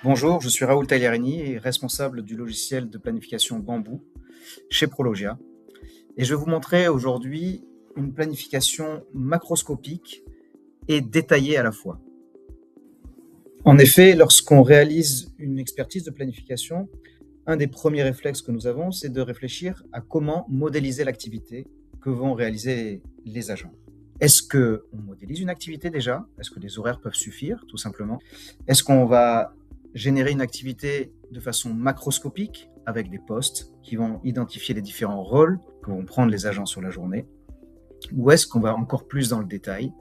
Bonjour, je suis Raoul Tagliarini, responsable du logiciel de planification Bamboo chez Prologia. Et je vais vous montrer aujourd'hui une planification macroscopique et détaillée à la fois. En effet, lorsqu'on réalise une expertise de planification, un des premiers réflexes que nous avons, c'est de réfléchir à comment modéliser l'activité que vont réaliser les agents. Est-ce qu'on modélise une activité déjà? Est-ce que les horaires peuvent suffire, tout simplement? Est-ce qu'on va générer une activité de façon macroscopique avec des postes qui vont identifier les différents rôles que vont prendre les agents sur la journée? Ou est-ce qu'on va encore plus dans le détail?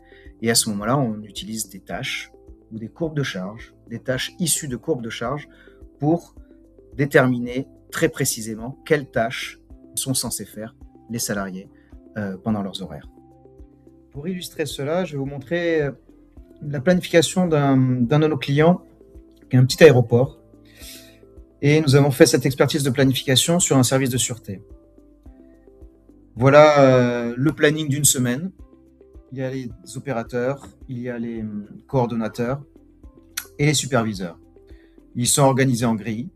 Et à ce moment-là, on utilise des tâches ou des courbes de charge, des tâches issues de courbes de charge pour déterminer très précisément quelles tâches sont censés faire les salariés pendant leurs horaires. Pour illustrer cela, je vais vous montrer la planification d'un de nos clients, qui est un petit aéroport. Et nous avons fait cette expertise de planification sur un service de sûreté. Voilà le planning d'une semaine. Il y a les opérateurs, il y a les coordonnateurs et les superviseurs. Ils sont organisés en grilles.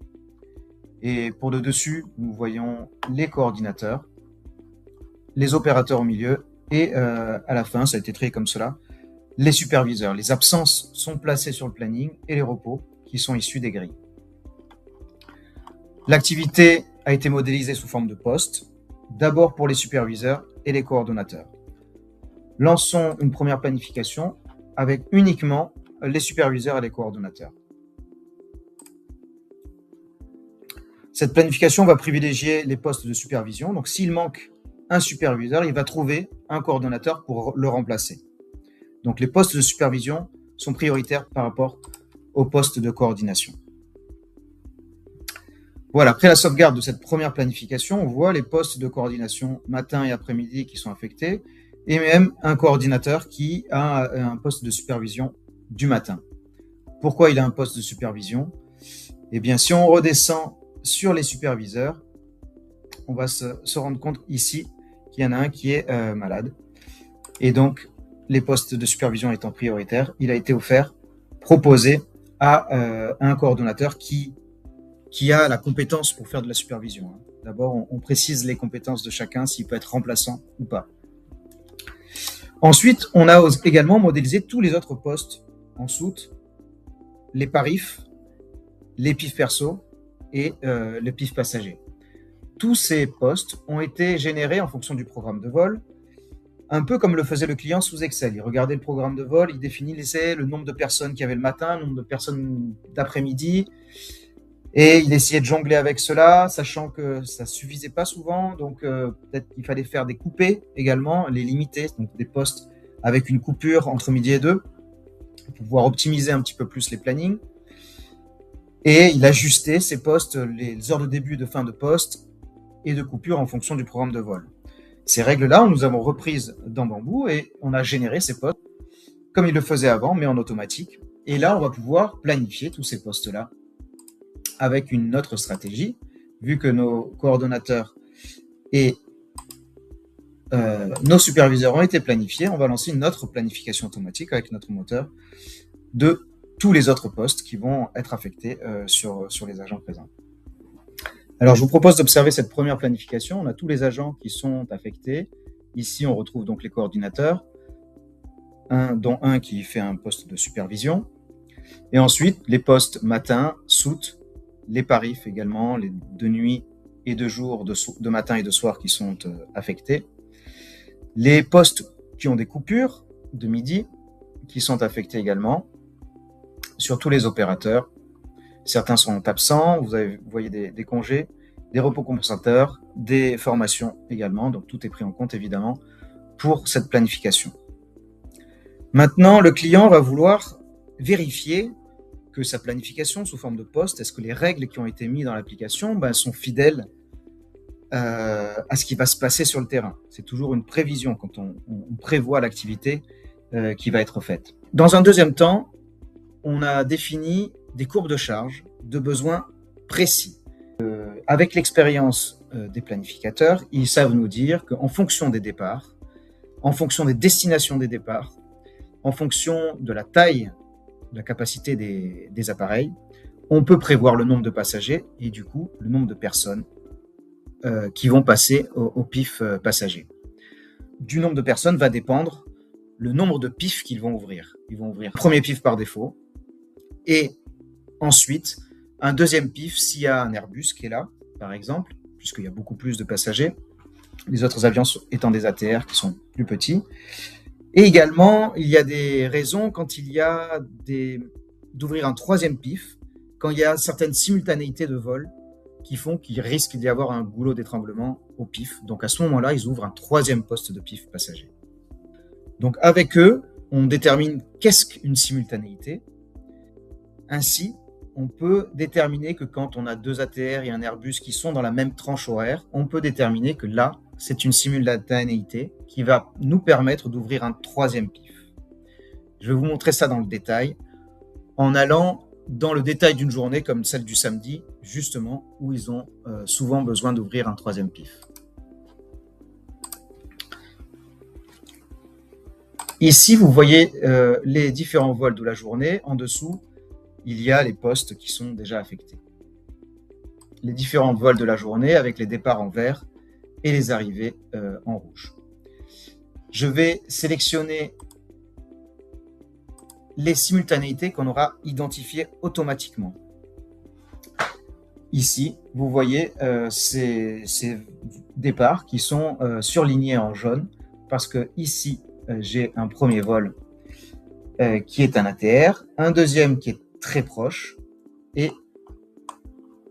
Et pour le dessus, nous voyons les coordinateurs, les opérateurs au milieu et à la fin, ça a été trié comme cela, les superviseurs. Les absences sont placées sur le planning et les repos qui sont issus des grilles. L'activité a été modélisée sous forme de postes, d'abord pour les superviseurs et les coordonnateurs. Lançons une première planification avec uniquement les superviseurs et les coordonnateurs. Cette planification va privilégier les postes de supervision. Donc, s'il manque un superviseur, il va trouver un coordonnateur pour le remplacer. Donc, les postes de supervision sont prioritaires par rapport aux postes de coordination. Voilà, après la sauvegarde de cette première planification, on voit les postes de coordination matin et après-midi qui sont affectés, et même un coordinateur qui a un poste de supervision du matin. Pourquoi il a un poste de supervision? Eh bien, si on redescend sur les superviseurs, on va se rendre compte ici qu'il y en a un qui est malade. Et donc, les postes de supervision étant prioritaires, il a été proposé à un coordonnateur qui a la compétence pour faire de la supervision. D'abord, on précise les compétences de chacun, s'il peut être remplaçant ou pas. Ensuite, on a également modélisé tous les autres postes en soute, les parifs, les pifs perso et le pif passager. Tous ces postes ont été générés en fonction du programme de vol, un peu comme le faisait le client sous Excel. Il regardait le programme de vol, il définissait le nombre de personnes qu'il y avait le matin, le nombre de personnes d'après-midi, et il essayait de jongler avec cela, sachant que ça suffisait pas souvent, donc peut-être qu'il fallait faire des coupés également, les limiter, donc des postes avec une coupure entre midi et 2, pour pouvoir optimiser un petit peu plus les plannings. Et il ajustait ces postes, les heures de début et de fin de poste et de coupure en fonction du programme de vol. Ces règles-là, nous avons reprises dans Bamboo et on a généré ces postes comme il le faisait avant, mais en automatique. Et là, on va pouvoir planifier tous ces postes-là avec une autre stratégie, vu que nos coordonnateurs et nos superviseurs ont été planifiés, on va lancer une autre planification automatique avec notre moteur de tous les autres postes qui vont être affectés sur les agents présents. Alors, je vous propose d'observer cette première planification. On a tous les agents qui sont affectés. Ici, on retrouve donc les coordinateurs, dont un qui fait un poste de supervision. Et ensuite, les postes matin, soute, les parifs également, les de nuit et de jour, de matin et de soir qui sont affectés. Les postes qui ont des coupures de midi qui sont affectés également sur tous les opérateurs. Certains sont absents, vous voyez des congés, des repos compensateurs, des formations également, donc tout est pris en compte évidemment pour cette planification. Maintenant, le client va vouloir vérifier que sa planification sous forme de poste, est-ce que les règles qui ont été mises dans l'application sont fidèles à ce qui va se passer sur le terrain. C'est toujours une prévision quand on prévoit l'activité qui va être faite. Dans un deuxième temps, on a défini des courbes de charge de besoins précis. Avec l'expérience des planificateurs, ils savent nous dire qu'en fonction des départs, en fonction des destinations des départs, en fonction de la taille, de la capacité des appareils, on peut prévoir le nombre de passagers et du coup le nombre de personnes qui vont passer au pif passager. Du nombre de personnes va dépendre le nombre de pifs qu'ils vont ouvrir. Ils vont ouvrir le premier pif par défaut et ensuite un deuxième pif s'il y a un Airbus qui est là, par exemple, puisqu'il y a beaucoup plus de passagers, les autres avions étant des ATR qui sont plus petits. Et également, il y a des raisons quand il y a d'ouvrir un troisième pif, quand il y a certaines simultanéités de vol qui font qu'il risque d'y avoir un goulot d'étranglement au pif. Donc à ce moment-là, ils ouvrent un troisième poste de pif passager. Donc avec eux, on détermine qu'est-ce qu'une simultanéité. Ainsi, on peut déterminer que quand on a deux ATR et un Airbus qui sont dans la même tranche horaire, on peut déterminer que là, c'est une simultanéité qui va nous permettre d'ouvrir un troisième pif. Je vais vous montrer ça dans le détail, en allant dans le détail d'une journée comme celle du samedi, justement, où ils ont souvent besoin d'ouvrir un troisième pif. Ici, vous voyez les différents vols de la journée. En dessous, il y a les postes qui sont déjà affectés. Les différents vols de la journée avec les départs en vert et les arrivées en rouge. Je vais sélectionner les simultanéités qu'on aura identifiées automatiquement. Ici, vous voyez ces départs qui sont surlignés en jaune parce que ici, j'ai un premier vol qui est un ATR, un deuxième qui est très proche et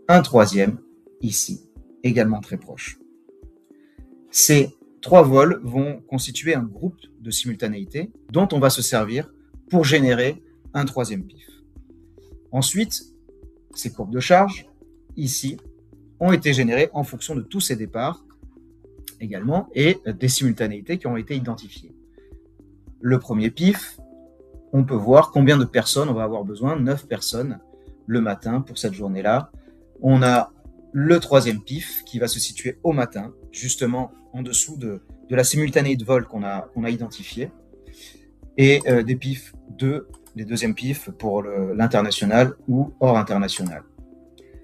un troisième ici, également très proche. Ces trois vols vont constituer un groupe de simultanéité dont on va se servir pour générer un troisième pif. Ensuite, ces courbes de charge, ici, ont été générées en fonction de tous ces départs également et des simultanéités qui ont été identifiées. Le premier pif, on peut voir combien de personnes on va avoir besoin, 9 personnes le matin pour cette journée-là. On a le troisième pif qui va se situer au matin, justement en dessous de la simultanéité de vol qu'on a identifié, et des pifs 2, les deuxièmes pifs pour l'international ou hors international.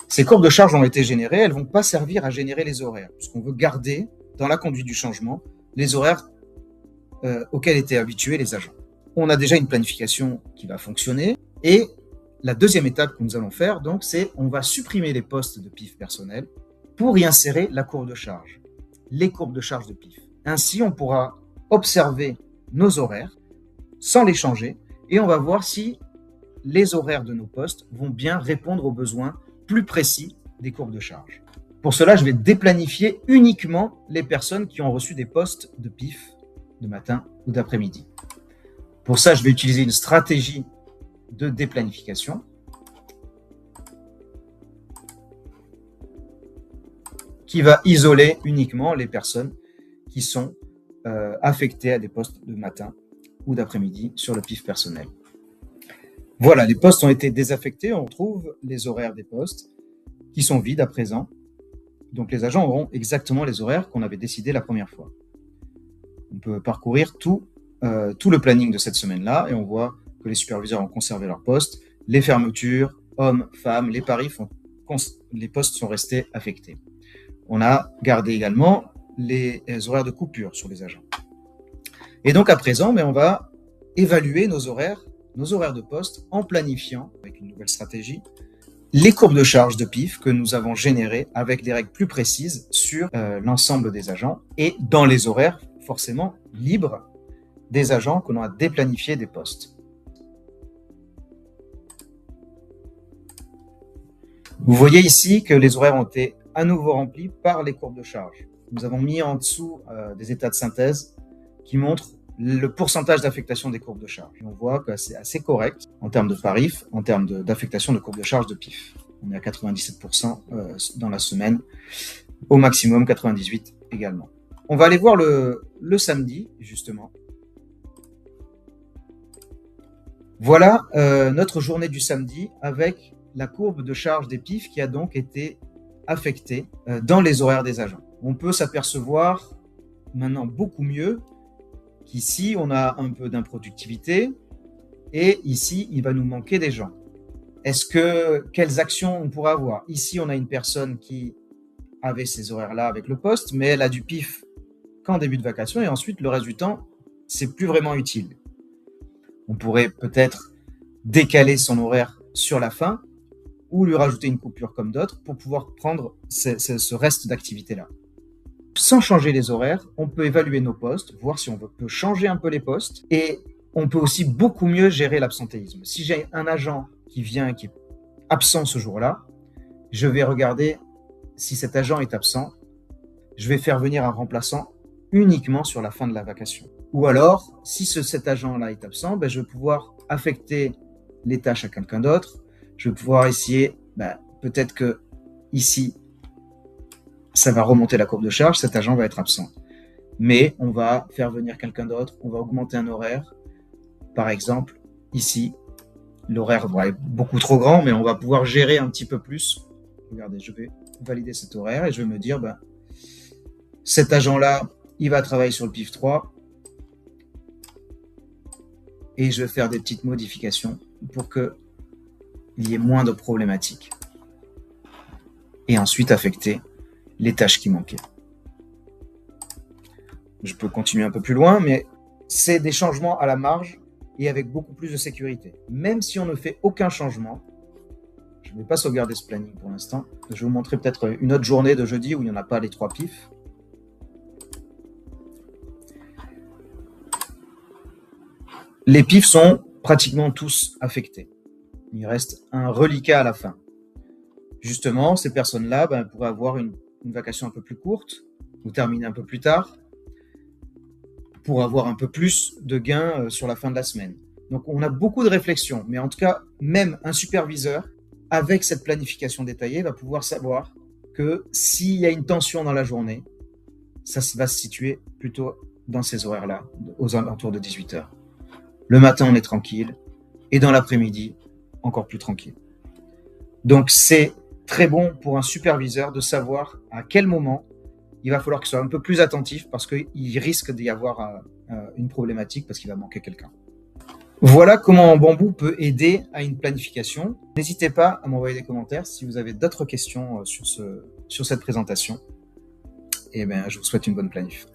Ces courbes de charge ont été générées, elles ne vont pas servir à générer les horaires, puisqu'on veut garder dans la conduite du changement les horaires auxquels étaient habitués les agents. On a déjà une planification qui va fonctionner et la deuxième étape que nous allons faire, donc, c'est on va supprimer les postes de pif personnel pour y insérer la courbe de charge, les courbes de charge de pif. Ainsi, on pourra observer nos horaires sans les changer et on va voir si les horaires de nos postes vont bien répondre aux besoins plus précis des courbes de charge. Pour cela, je vais déplanifier uniquement les personnes qui ont reçu des postes de pif de matin ou d'après-midi. Pour ça, je vais utiliser une stratégie de déplanification qui va isoler uniquement les personnes qui sont affectées à des postes de matin ou d'après-midi sur le pif personnel. Voilà, les postes ont été désaffectés, on retrouve les horaires des postes qui sont vides à présent. Donc les agents auront exactement les horaires qu'on avait décidé la première fois. On peut parcourir tout le planning de cette semaine-là et on voit que les superviseurs ont conservé leur poste, les fermetures, hommes, femmes, les paris, les postes sont restés affectés. On a gardé également les horaires de coupure sur les agents. Et donc à présent, on va évaluer nos horaires de poste en planifiant, avec une nouvelle stratégie, les courbes de charge de pif que nous avons générées avec des règles plus précises sur l'ensemble des agents et dans les horaires forcément libres des agents que l'on a déplanifiés des postes. Vous voyez ici que les horaires ont été à nouveau remplis par les courbes de charge. Nous avons mis en dessous des états de synthèse qui montrent le pourcentage d'affectation des courbes de charge. Et on voit que c'est assez correct en termes de parif, en termes d'affectation de courbes de charge de pif. On est à 97% dans la semaine, au maximum 98% également. On va aller voir le samedi, justement. Voilà notre journée du samedi avec la courbe de charge des pifs qui a donc été affectée dans les horaires des agents. On peut s'apercevoir maintenant beaucoup mieux qu'ici, on a un peu d'improductivité et ici, il va nous manquer des gens. Quelles actions on pourrait avoir? Ici, on a une personne qui avait ces horaires-là avec le poste, mais elle a du pif qu'en début de vacation et ensuite, le reste du temps, c'est plus vraiment utile. On pourrait peut-être décaler son horaire sur la fin ou lui rajouter une coupure comme d'autres pour pouvoir prendre ce reste d'activité-là. Sans changer les horaires, on peut évaluer nos postes, voir si on peut changer un peu les postes et on peut aussi beaucoup mieux gérer l'absentéisme. Si j'ai un agent qui vient, qui est absent ce jour-là, je vais regarder si cet agent est absent. Je vais faire venir un remplaçant uniquement sur la fin de la vacation. Ou alors, si cet agent-là est absent, ben, je vais pouvoir affecter les tâches à quelqu'un d'autre. Je vais pouvoir essayer, peut-être que ici, ça va remonter la courbe de charge, cet agent va être absent. Mais on va faire venir quelqu'un d'autre, on va augmenter un horaire. Par exemple, ici, l'horaire est beaucoup trop grand, mais on va pouvoir gérer un petit peu plus. Regardez, je vais valider cet horaire et je vais me dire, cet agent-là, il va travailler sur le PIF 3 et je vais faire des petites modifications pour qu'il y ait moins de problématiques. Et ensuite affecter les tâches qui manquaient. Je peux continuer un peu plus loin, mais c'est des changements à la marge et avec beaucoup plus de sécurité. Même si on ne fait aucun changement, je ne vais pas sauvegarder ce planning pour l'instant. Je vais vous montrer peut-être une autre journée de jeudi où il n'y en a pas les 3 pifs. Les pifs sont pratiquement tous affectés. Il reste un reliquat à la fin. Justement, ces personnes-là pourraient avoir une vacation un peu plus courte ou terminer un peu plus tard pour avoir un peu plus de gains sur la fin de la semaine. Donc, on a beaucoup de réflexions, mais en tout cas, même un superviseur, avec cette planification détaillée, va pouvoir savoir que s'il y a une tension dans la journée, ça va se situer plutôt dans ces horaires-là, aux alentours de 18h. Le matin, on est tranquille, et dans l'après-midi, encore plus tranquille. Donc, c'est très bon pour un superviseur de savoir à quel moment il va falloir qu'il soit un peu plus attentif parce qu'il risque d'y avoir une problématique parce qu'il va manquer quelqu'un. Voilà comment Bamboo peut aider à une planification. N'hésitez pas à m'envoyer des commentaires si vous avez d'autres questions sur cette présentation. Et je vous souhaite une bonne planif.